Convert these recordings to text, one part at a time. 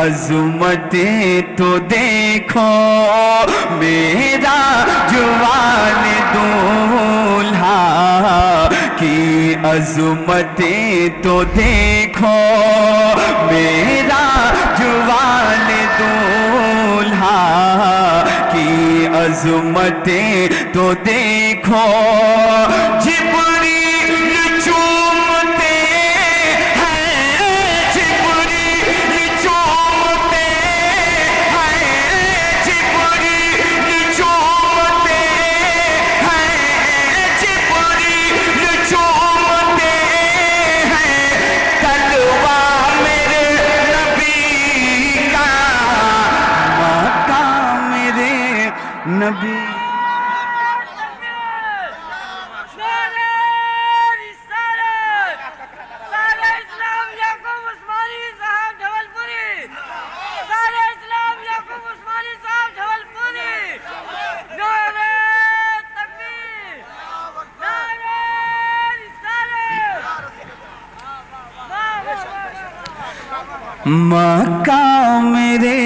عظمتیں تو دیکھو میرا جوان دولہا کی عظمتیں تو دیکھو میرا جوان دولہا کی عظمتیں تو دیکھو جبریل چومتے ہیں جبریل چومتے ہیں جبریل چومتے ہیں جبریل چومتے ہیں تلوا میرے نبی کا مقام میرے نبی مکہ میرے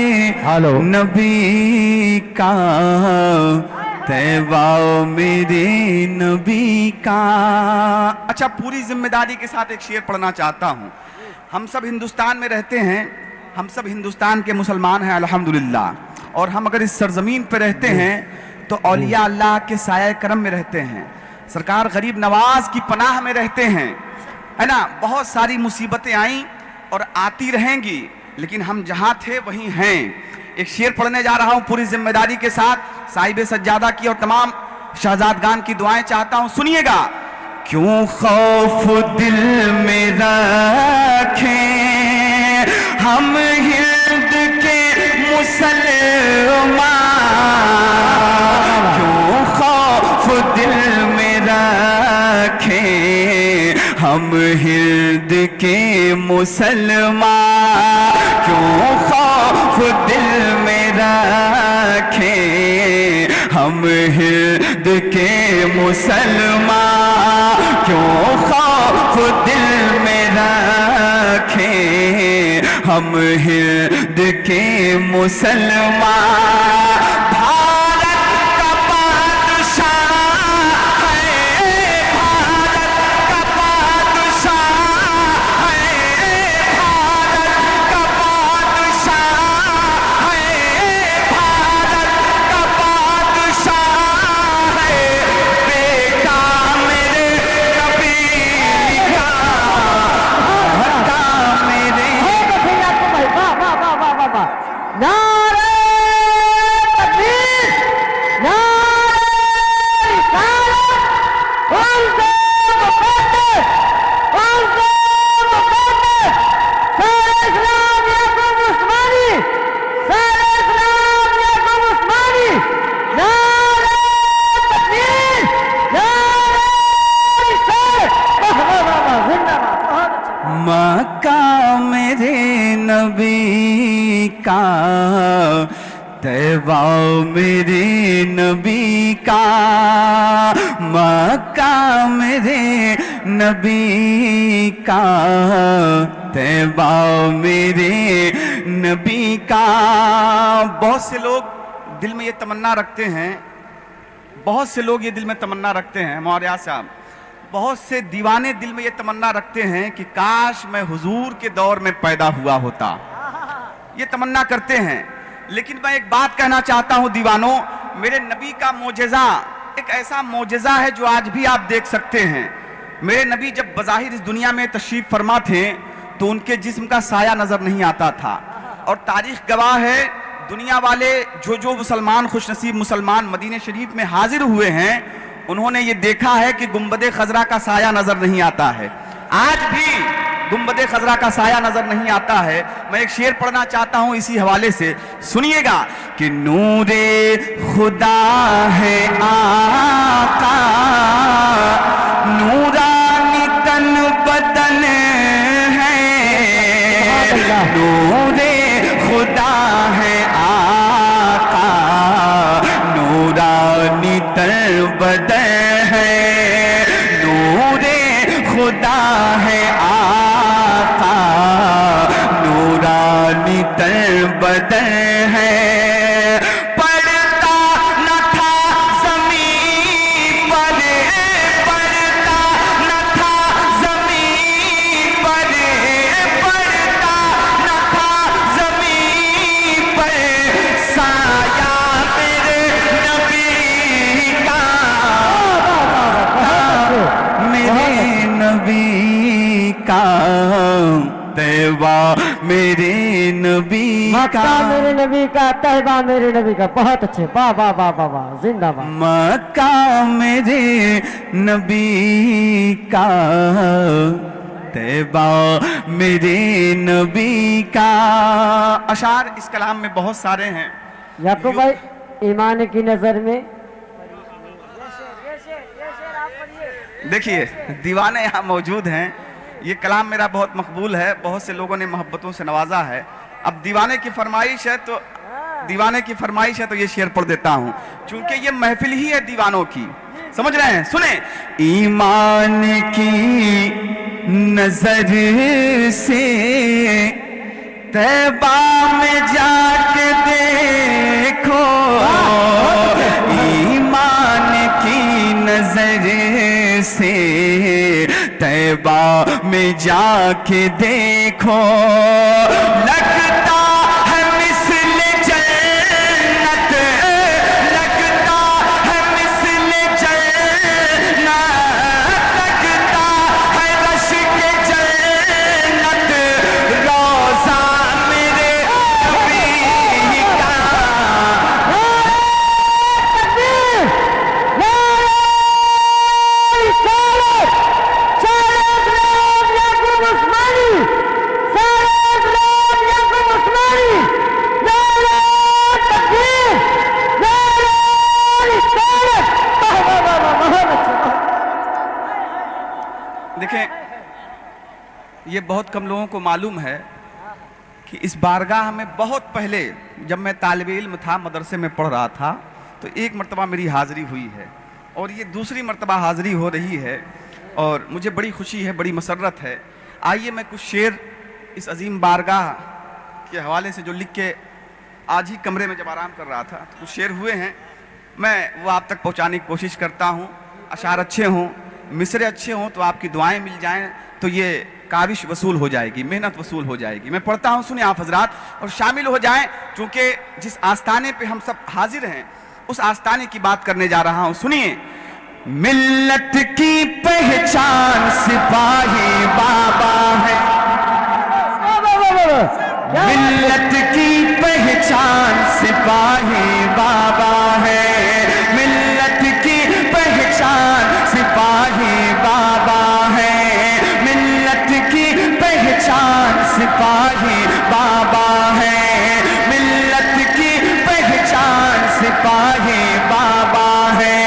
نبی کا طیبہ میرے نبی کا۔ اچھا پوری ذمہ داری کے ساتھ ایک شعر پڑھنا چاہتا ہوں۔ ہم سب ہندوستان میں رہتے ہیں، ہم سب ہندوستان کے مسلمان ہیں الحمدللہ، اور ہم اگر اس سرزمین پہ رہتے ہیں تو اولیاء اللہ کے سایہ کرم میں رہتے ہیں، سرکار غریب نواز کی پناہ میں رہتے ہیں، ہے نا۔ بہت ساری مصیبتیں آئیں اور آتی رہیں گی، لیکن ہم جہاں تھے وہیں ہیں۔ ایک شعر پڑھنے جا رہا ہوں پوری ذمہ داری کے ساتھ، صاحب سجادہ کی اور تمام شہزادگان کی دعائیں چاہتا ہوں، سنیے گا۔ کیوں خوف دل میں رکھیں ہم ہند کے مسلمان، کیوں خوف دل میں رکھیں ہم ہند کے مسلمان، کیوں خوف دل میں رکھیں ہم ہند کے مسلمان، کیوں خوف دل میں رکھیں ہم ہند کے مسلمان۔ مکہ میرے نبی کا طیبہ میرے نبی کا، مکہ میرے نبی کا طیبہ میرے نبی کا۔ بہت سے لوگ دل میں یہ تمنا رکھتے ہیں، بہت سے لوگ یہ دل میں تمنا رکھتے ہیں موریہ صاحب، بہت سے دیوانے دل میں یہ تمنا رکھتے ہیں کہ کاش میں حضور کے دور میں پیدا ہوا ہوتا، یہ تمنا کرتے ہیں۔ لیکن میں ایک بات کہنا چاہتا ہوں دیوانوں، میرے نبی کا معجزہ ایک ایسا معجزہ ہے جو آج بھی آپ دیکھ سکتے ہیں۔ میرے نبی جب بظاہر اس دنیا میں تشریف فرما تھے تو ان کے جسم کا سایہ نظر نہیں آتا تھا، اور تاریخ گواہ ہے دنیا والے جو مسلمان خوش نصیب مسلمان مدینہ شریف میں حاضر ہوئے ہیں انہوں نے یہ دیکھا ہے کہ گنبد خضرا کا سایہ نظر نہیں آتا ہے، آج بھی گنبد خضرا کا سایہ نظر نہیں آتا ہے۔ میں ایک شعر پڑھنا چاہتا ہوں اسی حوالے سے، سنیے گا کہ نور خدا ہے آقا نورانی تن بدن ہے، نور خدا ہے آقا نورانی تن بدن ہے، نور خدا ہے آقا نورانی تن तैबा मेरे नबी मक्का का, मेरे नबी का, तैबा मेरे नबी का। बहुत अच्छे, वाह वाह वाह वाह वाह, जिंदाबाद। मक्का मेरे नबी का, तैबा मेरे नबी का। अशार इस कलाम में बहुत सारे हैं। याकूब भाई, ईमान की नजर में देखिए दीवाने यहाँ मौजूद हैं। ये कलाम मेरा बहुत मकबूल है, बहुत से लोगों ने मोहब्बतों से नवाजा है। अब दीवाने की फरमाइश है तो ये शेर पढ़ देता हूँ, चूंकि ये महफिल ही है दीवानों की। समझ रहे हैं? सुने। ईमान की नजर से तैबा में जाके देखो, ईमान की नजर से तैबा में जाके देखो, लगता है मिस्ल जन्नत, लगता है मिस्ल जन्नत, लगता है रश के जन्नत, रोज़ा मेरे नबी का। देखें, ये बहुत कम लोगों को मालूम है कि इस बारगाह में बहुत पहले जब मैं तालिब इल्म था, मदरसे में पढ़ रहा था, तो एक मर्तबा मेरी हाज़िरी हुई है और ये दूसरी मर्तबा हाज़िरी हो रही है और मुझे बड़ी खुशी है, बड़ी मसरत है। आइए मैं कुछ शेर इस अजीम बारगाह के हवाले से जो लिख के आज ही कमरे में जब आराम कर रहा था तो कुछ शेर हुए हैं, मैं वो आप तक पहुँचाने की कोशिश करता हूँ। अशार अच्छे हों, मिसरे अच्छे हों तो आपकी दुआएं मिल जाएं तो ये काविश वसूल हो जाएगी, मेहनत वसूल हो जाएगी। मैं पढ़ता हूँ, सुनिए आप हजरात और शामिल हो जाएं, क्योंकि जिस आस्ताने पे हम सब हाजिर हैं उस आस्ताने की बात करने जा रहा हूँ। सुनिए। मिल्लत की पहचान सिपाही बाबा है, मिल्लत की पहचान सिपाही बाबा है, मिल्लत की पहचान सिपाही बाबा है, मिल्लत की पहचान सिपाही बाबा है, मिल्लत की पहचान सिपाही बाबा है,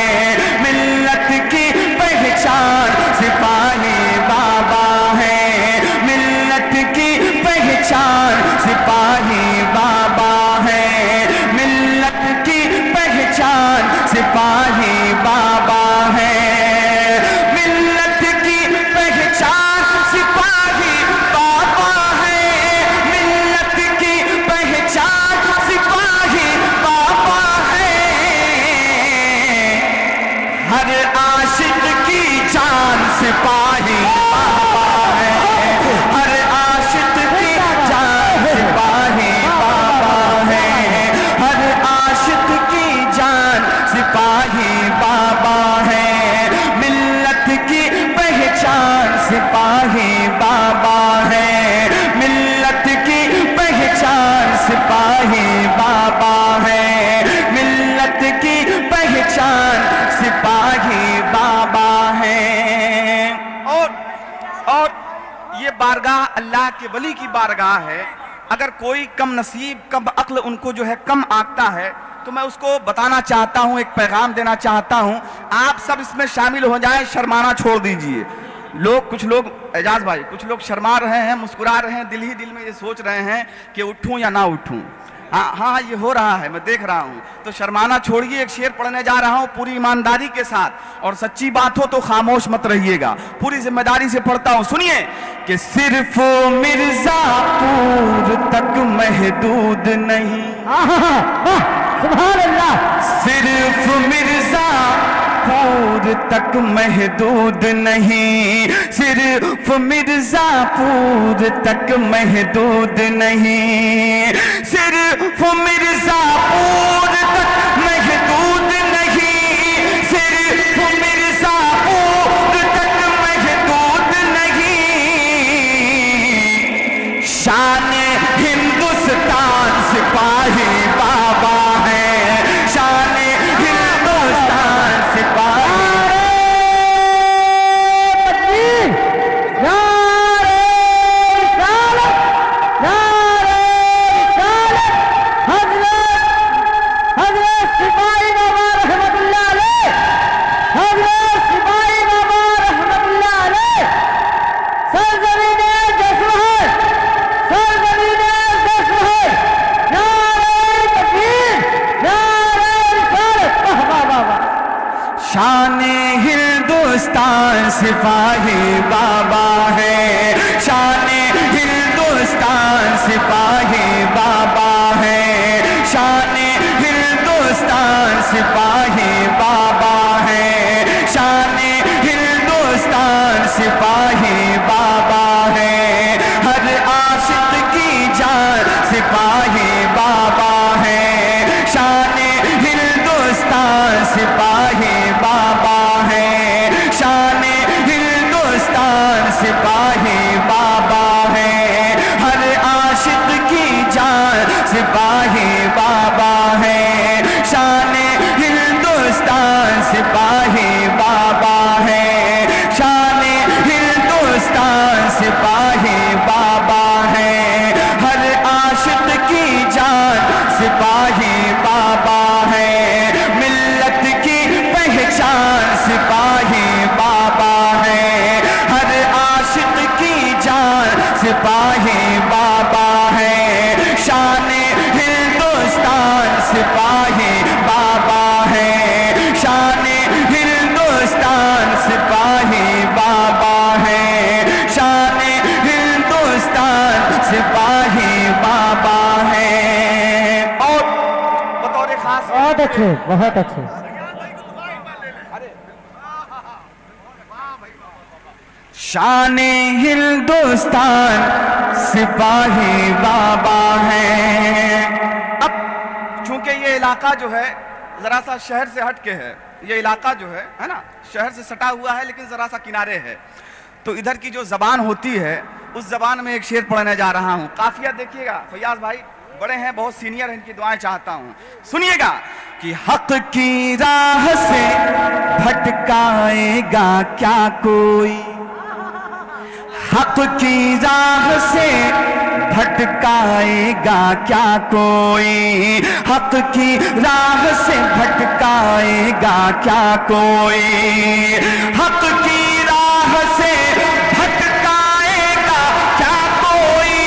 मिल्लत की पहचान सिपाही बाबा है, मिल्लत की पहचान सिपाही बाबा है, मिल्लत की पहचान सिपाही बाबा है, मिल्लत की पहचान सिपाही बाबा है, मिल्लत की पहचान सिपाही बाबा है, हर आशिक की जान सिपाही बाबा है, हर आशिक की जान सिपाही बाबा है, हर आशिक की जान सिपाही बाबा है, मिल्लत की पहचान सिपाही बाबा है, मिल्लत की पहचान सिपाही बाबा है, मिल्लत की पहचान सिपाही बाबा है। और ये बारगाह अल्लाह के वली की बारगाह है। अगर कोई कम नसीब, कम अक्ल उनको जो है कम आंकता है तो मैं उसको बताना चाहता हूँ, एक पैगाम देना चाहता हूँ, आप सब इसमें शामिल हो जाएं, शर्माना छोड़ दीजिए। कुछ लोग एजाज भाई, कुछ लोग शर्मा रहे हैं, मुस्कुरा रहे हैं, दिल ही दिल में ये सोच रहे हैं कि उठूं या ना उठूं। हाँ ये हो रहा है, मैं देख रहा हूँ। तो शर्माना छोड़िए, एक शेर पढ़ने जा रहा हूँ पूरी ईमानदारी के साथ, और सच्ची बात हो तो खामोश मत रहिएगा, पूरी जिम्मेदारी से पढ़ता हूँ। सुनिए कि सिर्फ मिर्जापुर तक महदूद नहीं, सुभान अल्लाह, सिर्फ मिर्जापुर तक महदूद नहीं, सिर्फ मिर्जापुर तक महदूद नहीं, सिर्फ मिर्जापुर तक महदूद नहीं, सिर्फ मिर्जापुर तक महदूद नहीं, हिंदुस्तान सिपाही बाबा है, शान हिंदुस्तान सिपाही बाबा है, शान हिंदुस्तान सिपाही बाबा है, शान हिंदुस्तान सिपाही बाबा है, हर आशिक की जान सिपाही बाबा है, शान हिंदुस्तान सिपाही बाबा है, शान हिंदुस्तान सिपाही बाबा है, हर आशिक की जान सिपाही बाबा है, शान हिंदुस्तान सिपाही बाबा है, शान हिंदुस्तान सिपाही बाबा है, हर आशिक की जान सिपाही बाबा है, मिल्लत की पहचान सिपाही बाबा है, हर आशिक की जान सिपाही बाबा है, शान हिंदुस्तान सिपाही बाबा है, शान हिंदुस्तान सिपाही बाबा है, शान हिंदुस्तान सिपाही बाबा है। और बतौर खास बहुत अच्छे, बहुत अच्छे। शान हिंदुस्तान सिपाही बाबा है। अब चूंकि ये इलाका जो है जरा सा शहर से हट के है, ये इलाका जो है ना, शहर से सटा हुआ है लेकिन जरा सा किनारे है, तो इधर की जो जबान होती है उस जबान में एक शेर पढ़ने जा रहा हूँ। काफिया देखिएगा, फैयाज भाई बड़े हैं, बहुत सीनियर हैं, इनकी दुआएं चाहता हूँ, सुनिएगा कि हक की राह से भटकाएगा क्या कोई, हक की राह से भटकाएगा क्या कोई, हक की राह से भटकाएगा क्या कोई, हक की राह से भटकाएगा क्या कोई,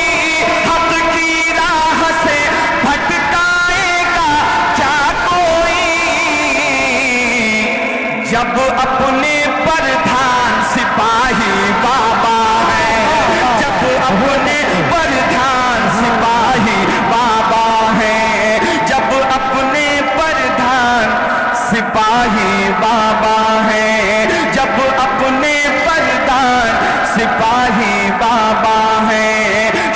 हक की राह से भटकाएगा क्या कोई, जब अपने प्रधान सिपाही बाबा है, जब अपने प्रधान सिपाही बाबा है, जब अपने प्रधान सिपाही बाबा है, जब अपने प्रधान सिपाही बाबा है,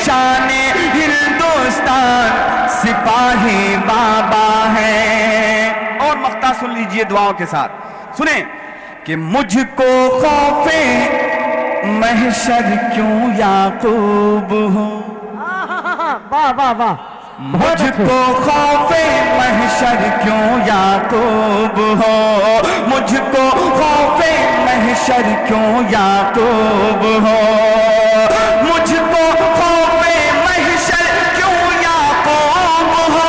शान हिंदुस्तान सिपाही बाबा है। और मख्ता सुन लीजिए दुआओं के साथ, सुने कि मुझको खौफे महशर क्यों याकूब हो, वाह वाह वाह, मुझको खौफे महशर क्यों याकूब हो, मुझको खौफे महशर क्यों याकूब हो, मुझको खौफे महशर क्यों याकूब हो,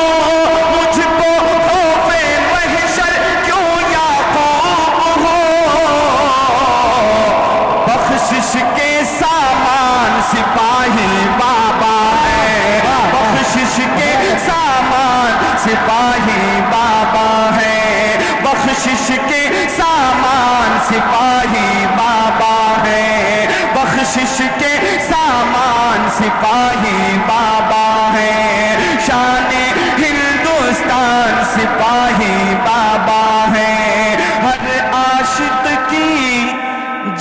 मुझको खौफे महशर क्यों याकूब हो, बख्शिश के सामान सिपाही बाबा है, बख्शिश के सामान सिपाही बाबा है, बख्शिश के सामान सिपाही बाबा है, बख्शिश के सामान सिपाही बाबा है, शान हिंदुस्तान सिपाही बाबा है, हर आशिक की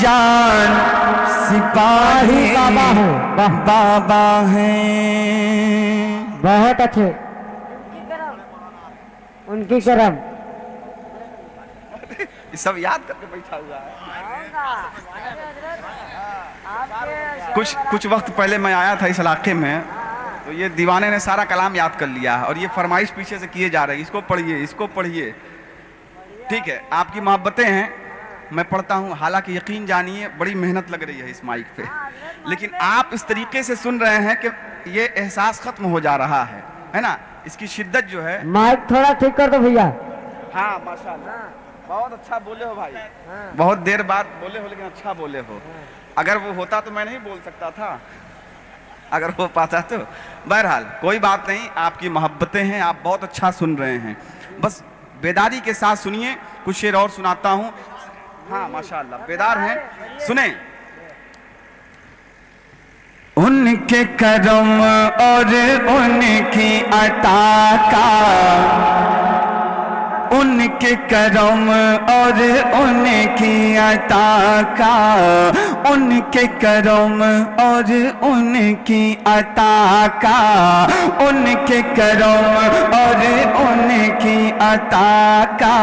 जान सिपाही बाबा है, वाह बाबा है। बहुत अच्छे, उनकी करम। ये सब याद करके बैठा हुआ है। कुछ वक्त पहले मैं आया था इस इलाके में, तो ये दीवाने ने सारा कलाम याद कर लिया है और ये फरमाइश पीछे से किए जा रही है, इसको पढ़िए, इसको पढ़िए, ठीक है। आपकी मोहब्बतें हैं, मैं पढ़ता हूँ, हालांकि यकीन जानिए बड़ी मेहनत लग रही है इस माइक पे, लेकिन आप इस तरीके से सुन रहे हैं कि ये एहसास खत्म हो जा रहा है ना, इसकी शिद्दत जो है। माइक थोड़ा ठीक कर दो भैया। हाँ माशाल्लाह, बहुत अच्छा बोले हो भाई, बहुत देर बाद बोले हो लेकिन अच्छा बोले हो। अगर वो होता तो मैं नहीं बोल सकता था, अगर हो पाता तो। बहरहाल कोई बात नहीं, आपकी मोहब्बतें हैं, आप बहुत अच्छा सुन रहे हैं, बस बेदारी के साथ सुनिए। कुछ शेर और सुनाता हूँ, ہاں ماشاءاللہ بیدار ہیں، سنیں. ان کے کرم اور ان کی عطا کا، ان کے کرم اور ان کی عطا کا، ان کے کرم اور ان کی عطا کا، ان کے کرم اور ان کی عطا کا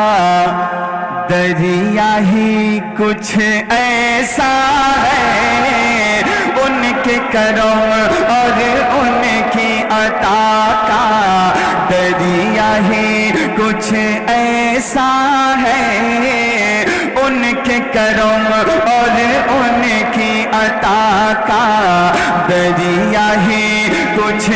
دریا ہی کچھ ایسا ہے، ان کے کرم اور ان کی عطا کا دریا ہی کچھ ایسا ہے، ان کے کرم اور ان کی عطا کا دریا ہی کچھ